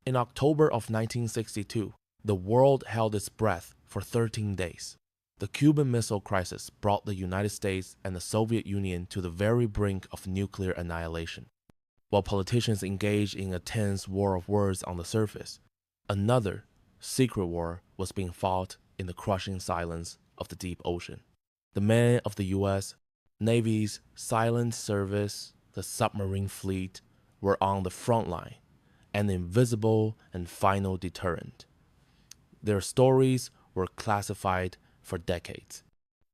In October of 1962, the world held its breath for 13 days. The Cuban Missile Crisis brought the United States and the Soviet Union to the very brink of nuclear annihilation. While politicians engaged in a tense war of words on the surface, another secret war was being fought in the crushing silence of the deep ocean. The men of the U.S. Navy's silent service, the submarine fleet, were on the front line, an invisible and final deterrent. Their stories were classified for decades.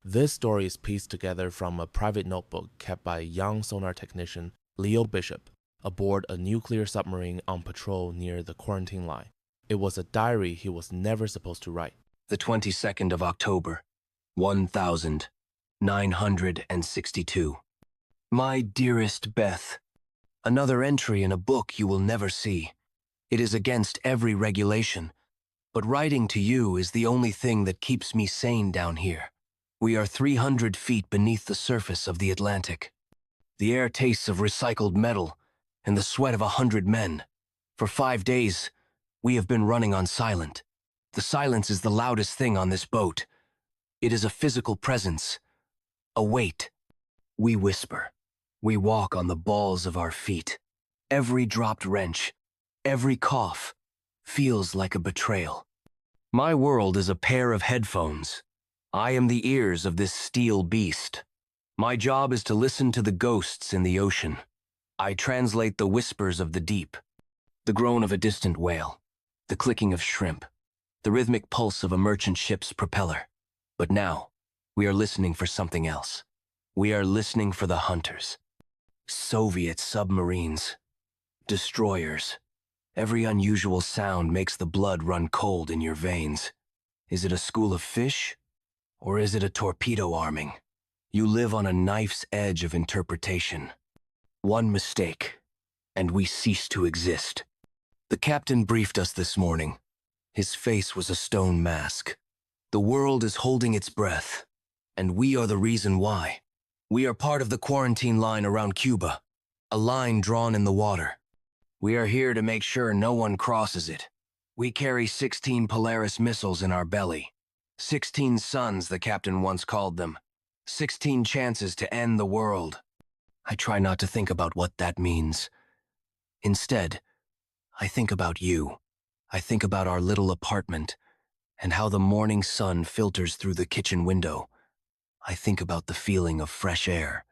This story is pieced together from a private notebook kept by a young sonar technician, Leo Bishop, aboard a nuclear submarine on patrol near the quarantine line. It was a diary he was never supposed to write. The 22nd of October, 1962. My dearest Beth, another entry in a book you will never see. It is against every regulation, but writing to you is the only thing that keeps me sane down here. We are 300 feet beneath the surface of the Atlantic. The air tastes of recycled metal and the sweat of 100 men. For 5 days, we have been running on silent. The silence is the loudest thing on this boat. It is a physical presence, a weight. We whisper. We walk on the balls of our feet. Every dropped wrench, every cough, feels like a betrayal. My world is a pair of headphones. I am the ears of this steel beast. My job is to listen to the ghosts in the ocean. I translate the whispers of the deep, the groan of a distant whale, the clicking of shrimp, the rhythmic pulse of a merchant ship's propeller. But now, we are listening for something else. We are listening for the hunters. Soviet submarines, destroyers. Every unusual sound makes the blood run cold in your veins. Is it a school of fish, or is it a torpedo arming? You live on a knife's edge of interpretation. One mistake, and we cease to exist. The captain briefed us this morning. His face was a stone mask. The world is holding its breath, and we are the reason why. We are part of the quarantine line around Cuba, a line drawn in the water. We are here to make sure no one crosses it. We carry 16 Polaris missiles in our belly. 16 suns, the captain once called them. 16 chances to end the world. I try not to think about what that means. Instead, I think about you. I think about our little apartment and how the morning sun filters through the kitchen window. I think about the feeling of fresh air.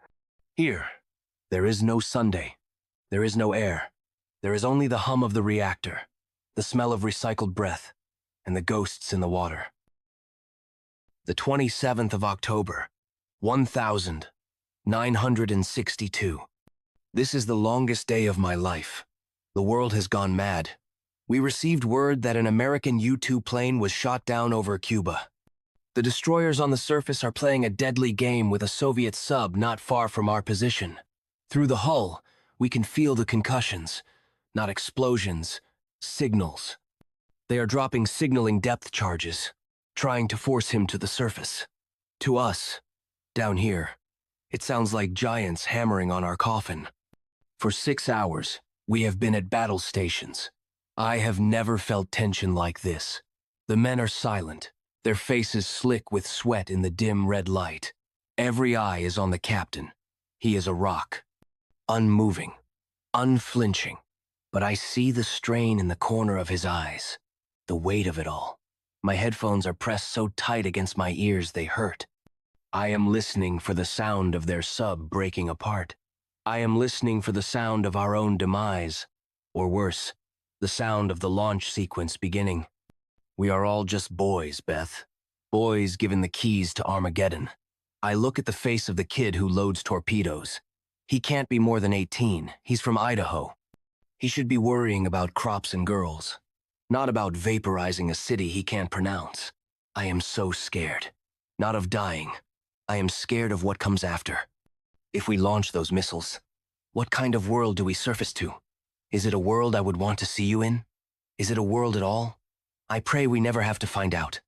Here, there is no Sunday. There is no air. There is only the hum of the reactor, the smell of recycled breath, and the ghosts in the water. The 27th of October, 1962. This is the longest day of my life. The world has gone mad. We received word that an American U-2 plane was shot down over Cuba. The destroyers on the surface are playing a deadly game with a Soviet sub not far from our position. Through the hull, we can feel the concussions, not explosions, signals. They are dropping signaling depth charges, trying to force him to the surface. To us, down here, it sounds like giants hammering on our coffin. For 6 hours, we have been at battle stations. I have never felt tension like this. The men are silent, their faces slick with sweat in the dim red light. Every eye is on the captain. He is a rock, unmoving, unflinching. But I see the strain in the corner of his eyes, the weight of it all. My headphones are pressed so tight against my ears they hurt. I am listening for the sound of their sub breaking apart. I am listening for the sound of our own demise, or worse, the sound of the launch sequence beginning. We are all just boys, Beth. Boys given the keys to Armageddon. I look at the face of the kid who loads torpedoes. He can't be more than 18. He's from Idaho. He should be worrying about crops and girls, not about vaporizing a city he can't pronounce. I am so scared. Not of dying. I am scared of what comes after. If we launch those missiles, what kind of world do we surface to? Is it a world I would want to see you in? Is it a world at all? I pray we never have to find out.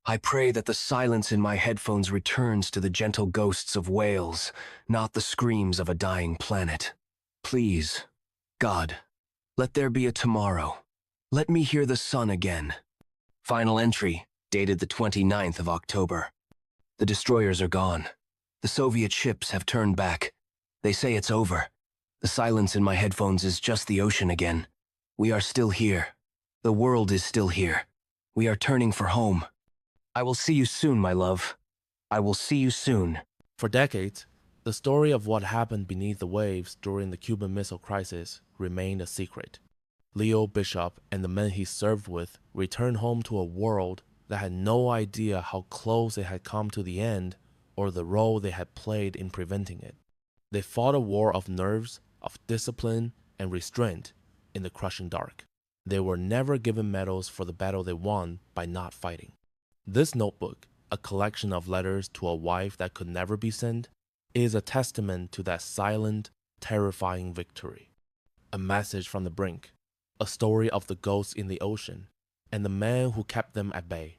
I pray that the silence in my headphones returns to the gentle ghosts of whales, not the screams of a dying planet. Please, God, let there be a tomorrow, Let me hear the sun again. Final entry, dated the 29th of October. The destroyers are gone. The Soviet ships have turned back. They say it's over. The silence in my headphones is just the ocean again. We are still here. The world is still here. We are turning for home. I will see you soon, my love. I will see you soon. For decades, the story of what happened beneath the waves during the Cuban Missile Crisis remained a secret. Leo Bishop and the men he served with returned home to a world that had no idea how close it had come to the end or the role they had played in preventing it. They fought a war of nerves, of discipline, and restraint in the crushing dark. They were never given medals for the battle they won by not fighting. This notebook, a collection of letters to a wife that could never be sent, is a testament to that silent, terrifying victory. A message from the brink, a story of the ghosts in the ocean, and the man who kept them at bay.